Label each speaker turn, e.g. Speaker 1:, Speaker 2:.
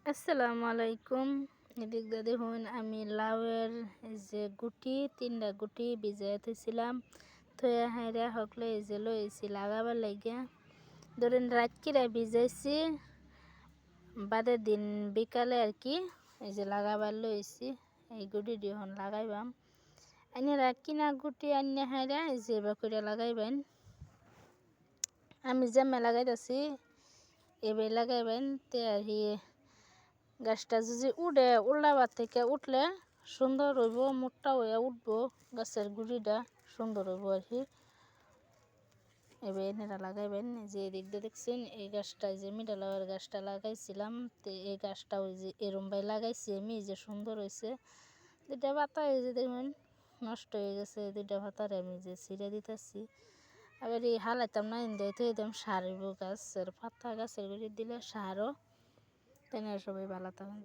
Speaker 1: আসসালামু আলাইকুম। এদিক দিয়ে দেখুন আমি লাউয়ের এই যে গুটি 3টা গুটি ভিজাই থইছিলাম। থইয়া হাইরা হকলে এই যে লইছি লাগাবার লাগিয়া। ধরেন রাতকিরা ভিজাইছি, বাদের দিন বিকালে আর কি এই যে লাগাবার লইছি। এই গুটি এখন লাগাইবাম। আইনারা কিনা গুটি আইনে হাইরা এই যে এবার করে লাগাইবেন। আমি যেমন লাগাইতেছি এবার লাগাইবেন। তে আর গাছটা যদি উঠে উল্লাবার থেকে উঠলে সুন্দর হইব, মোটা হয়ে উঠবো, গাছের গুড়িটা সুন্দর হইব আর কি। এবার এনেরা লাগাইবেন। যে এদিক দিয়ে দেখছেন এই গাছটা যে মিডালাওয়ার গাছটা লাগাইছিলাম, তো এই গাছটা ওই যে এরমবাই লাগাইছি আমি, যে সুন্দর হয়েছে। 2টা পাতা এই যে দেখুন নষ্ট হয়ে গেছে, 2টা পাতারে আমি যে ছিঁড়ে দিতেছি। আবার এই হালাইতাম না, ইন্দাই তো একদম সার হইব, গাছের পাতা গাছের গুড়ি দিলে সারও। তেনারা সবাই ভালো থাকেন।